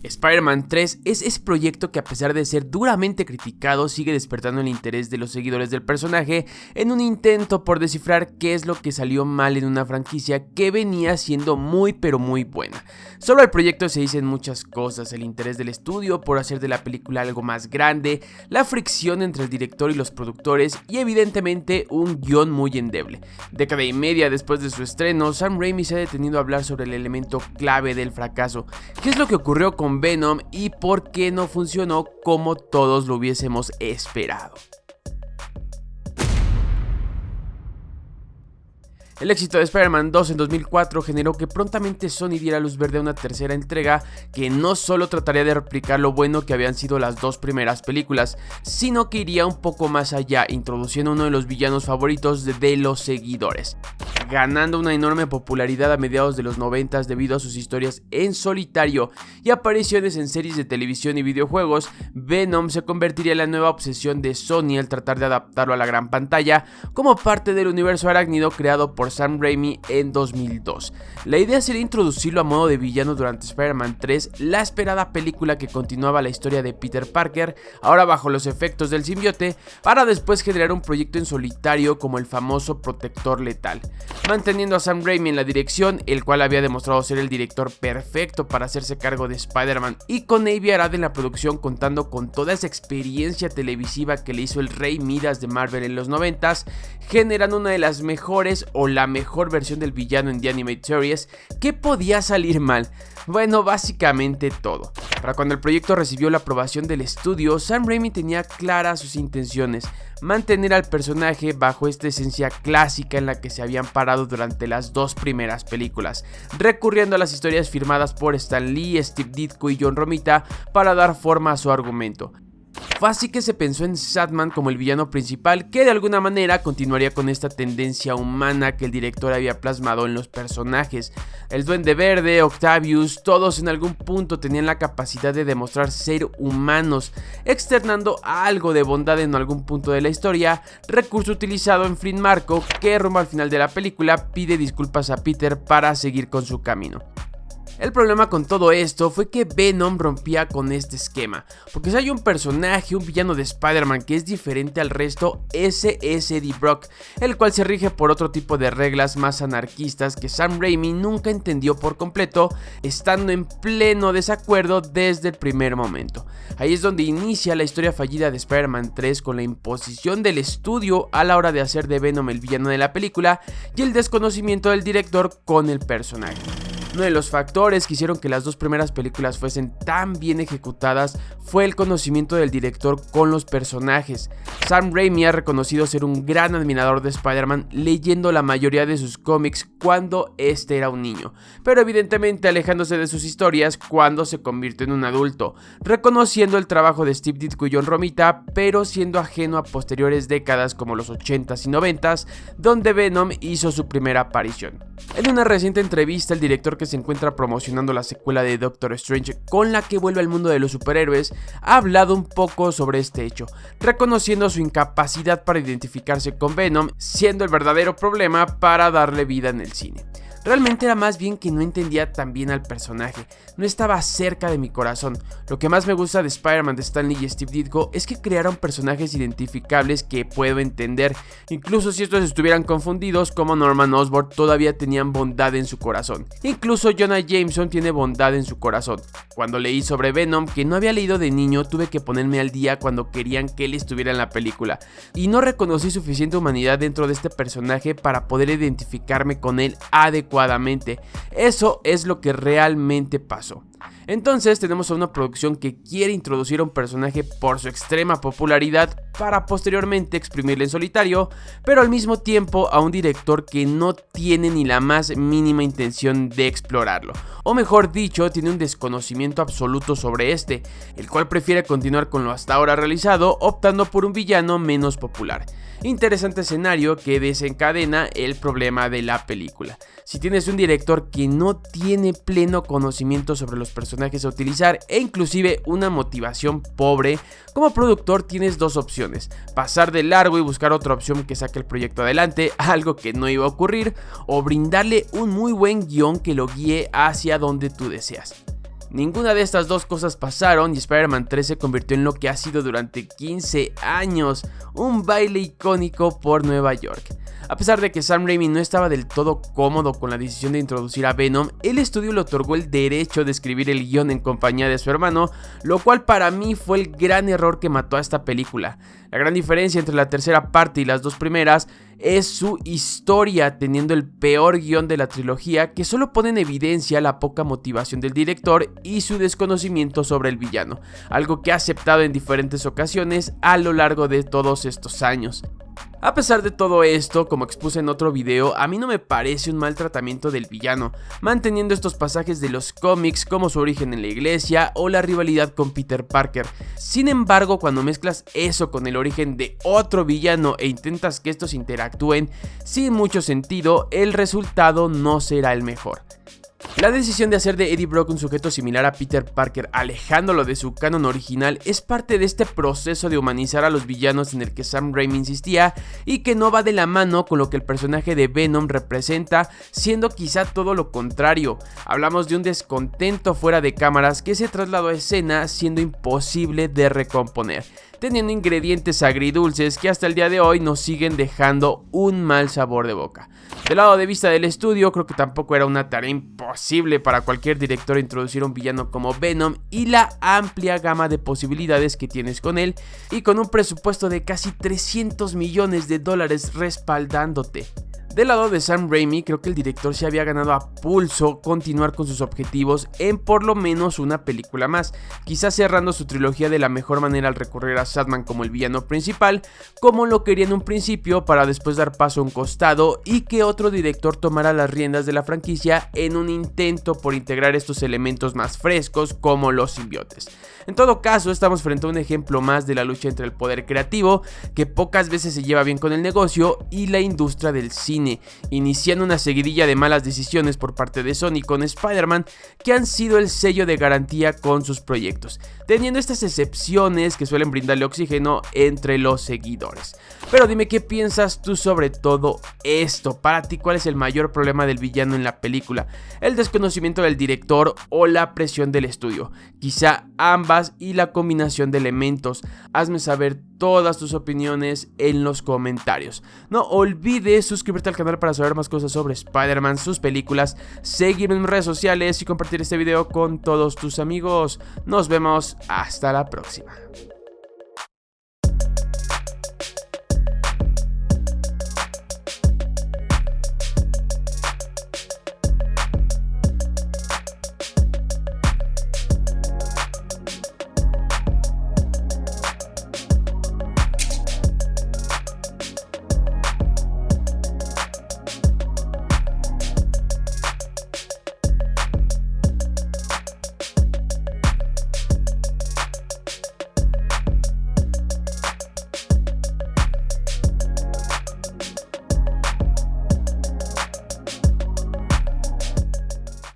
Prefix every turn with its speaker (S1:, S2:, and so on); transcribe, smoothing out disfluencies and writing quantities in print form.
S1: Spider-Man 3 es ese proyecto que, a pesar de ser duramente criticado, sigue despertando el interés de los seguidores del personaje en un intento por descifrar qué es lo que salió mal en una franquicia que venía siendo muy pero muy buena. Sobre el proyecto se dicen muchas cosas: el interés del estudio por hacer de la película algo más grande, la fricción entre el director y los productores y evidentemente un guión muy endeble. Década y media después de su estreno, Sam Raimi se ha detenido a hablar sobre el elemento clave del fracaso: qué es lo que ocurrió con Venom y por qué no funcionó como todos lo hubiésemos esperado. El éxito de Spider-Man 2 en 2004 generó que prontamente Sony diera luz verde a una tercera entrega que no solo trataría de replicar lo bueno que habían sido las dos primeras películas, sino que iría un poco más allá, introduciendo uno de los villanos favoritos de los seguidores. Ganando una enorme popularidad a mediados de los 90 debido a sus historias en solitario y apariciones en series de televisión y videojuegos, Venom se convertiría en la nueva obsesión de Sony al tratar de adaptarlo a la gran pantalla como parte del universo arácnido creado por Sam Raimi en 2002. La idea sería introducirlo a modo de villano durante Spider-Man 3, la esperada película que continuaba la historia de Peter Parker, ahora bajo los efectos del simbionte, para después generar un proyecto en solitario como el famoso Protector Letal. Manteniendo a Sam Raimi en la dirección, el cual había demostrado ser el director perfecto para hacerse cargo de Spider-Man, y con Avi Arad en la producción, contando con toda esa experiencia televisiva que le hizo el Rey Midas de Marvel en los 90s, generando una de las mejores o la mejor versión del villano en The Animated Series. ¿Qué podía salir mal? Bueno, básicamente todo. Para cuando el proyecto recibió la aprobación del estudio, Sam Raimi tenía claras sus intenciones: mantener al personaje bajo esta esencia clásica en la que se habían parado durante las dos primeras películas, recurriendo a las historias firmadas por Stan Lee, Steve Ditko y John Romita para dar forma a su argumento. Fue así que se pensó en Sandman como el villano principal, que de alguna manera continuaría con esta tendencia humana que el director había plasmado en los personajes. El Duende Verde, Octavius, todos en algún punto tenían la capacidad de demostrar ser humanos, externando algo de bondad en algún punto de la historia, recurso utilizado en Flynn Marko, que rumbo al final de la película pide disculpas a Peter para seguir con su camino. El problema con todo esto fue que Venom rompía con este esquema, porque si hay un personaje, un villano de Spider-Man que es diferente al resto, ese es Eddie Brock, el cual se rige por otro tipo de reglas más anarquistas que Sam Raimi nunca entendió por completo, estando en pleno desacuerdo desde el primer momento. Ahí es donde inicia la historia fallida de Spider-Man 3, con la imposición del estudio a la hora de hacer de Venom el villano de la película y el desconocimiento del director con el personaje. Uno de los factores que hicieron que las dos primeras películas fuesen tan bien ejecutadas fue el conocimiento del director con los personajes. Sam Raimi ha reconocido ser un gran admirador de Spider-Man, leyendo la mayoría de sus cómics cuando este era un niño, pero evidentemente alejándose de sus historias cuando se convirtió en un adulto, reconociendo el trabajo de Steve Ditko y John Romita, pero siendo ajeno a posteriores décadas como los 80s y 90s, donde Venom hizo su primera aparición. En una reciente entrevista, el director, que se encuentra promocionando la secuela de Doctor Strange, con la que vuelve al mundo de los superhéroes, ha hablado un poco sobre este hecho, reconociendo su incapacidad para identificarse con Venom, siendo el verdadero problema para darle vida en el cine. Realmente era más bien que no entendía tan bien al personaje, no estaba cerca de mi corazón. Lo que más me gusta de Spider-Man de Stan Lee y Steve Ditko es que crearon personajes identificables que puedo entender, incluso si estos estuvieran confundidos, como Norman Osborn, todavía tenían bondad en su corazón. Incluso Jonah Jameson tiene bondad en su corazón. Cuando leí sobre Venom, que no había leído de niño, tuve que ponerme al día cuando querían que él estuviera en la película, y no reconocí suficiente humanidad dentro de este personaje para poder identificarme con él adecuadamente. Eso es lo que realmente pasó. Entonces tenemos a una producción que quiere introducir a un personaje por su extrema popularidad para posteriormente exprimirle en solitario, pero al mismo tiempo a un director que no tiene ni la más mínima intención de explorarlo, o mejor dicho, tiene un desconocimiento absoluto sobre este, el cual prefiere continuar con lo hasta ahora realizado, optando por un villano menos popular. Interesante escenario que desencadena el problema de la película. Si tienes un director que no tiene pleno conocimiento sobre los personajes a utilizar e inclusive una motivación pobre, como productor tienes dos opciones: pasar de largo y buscar otra opción que saque el proyecto adelante, algo que no iba a ocurrir, o brindarle un muy buen guión que lo guíe hacia donde tú deseas. Ninguna de estas dos cosas pasaron y Spider-Man 3 se convirtió en lo que ha sido durante 15 años, un baile icónico por Nueva York. A pesar de que Sam Raimi no estaba del todo cómodo con la decisión de introducir a Venom, el estudio le otorgó el derecho de escribir el guión en compañía de su hermano, lo cual para mí fue el gran error que mató a esta película. La gran diferencia entre la tercera parte y las dos primeras es su historia, teniendo el peor guión de la trilogía, que solo pone en evidencia la poca motivación del director y su desconocimiento sobre el villano, algo que ha aceptado en diferentes ocasiones a lo largo de todos estos años. A pesar de todo esto, como expuse en otro video, a mí no me parece un mal tratamiento del villano, manteniendo estos pasajes de los cómics como su origen en la iglesia o la rivalidad con Peter Parker. Sin embargo, cuando mezclas eso con el origen de otro villano e intentas que estos interactúen sin mucho sentido, el resultado no será el mejor. La decisión de hacer de Eddie Brock un sujeto similar a Peter Parker, alejándolo de su canon original, es parte de este proceso de humanizar a los villanos en el que Sam Raimi insistía y que no va de la mano con lo que el personaje de Venom representa, siendo quizá todo lo contrario. Hablamos de un descontento fuera de cámaras que se trasladó a escena, siendo imposible de recomponer, teniendo ingredientes agridulces que hasta el día de hoy nos siguen dejando un mal sabor de boca. Del lado de vista del estudio, creo que tampoco era una tarea imposible para cualquier director introducir un villano como Venom y la amplia gama de posibilidades que tienes con él, y con un presupuesto de casi $300 millones respaldándote. Del lado de Sam Raimi, creo que el director se había ganado a pulso continuar con sus objetivos en por lo menos una película más, quizás cerrando su trilogía de la mejor manera al recurrir a Sandman como el villano principal, como lo quería en un principio, para después dar paso a un costado y que otro director tomara las riendas de la franquicia en un intento por integrar estos elementos más frescos como los simbiotes. En todo caso, estamos frente a un ejemplo más de la lucha entre el poder creativo, que pocas veces se lleva bien con el negocio, y la industria del cine, iniciando una seguidilla de malas decisiones por parte de Sony con Spider-Man, que han sido el sello de garantía con sus proyectos, teniendo estas excepciones que suelen brindarle oxígeno entre los seguidores. Pero dime qué piensas tú sobre todo esto. Para ti, ¿cuál es el mayor problema del villano en la película? ¿El desconocimiento del director o la presión del estudio? Quizá ambas y la combinación de elementos. Hazme saber todas tus opiniones en los comentarios. No olvides suscribirte al canal para saber más cosas sobre Spider-Man, sus películas, seguirme en mis redes sociales y compartir este video con todos tus amigos. Nos vemos hasta la próxima.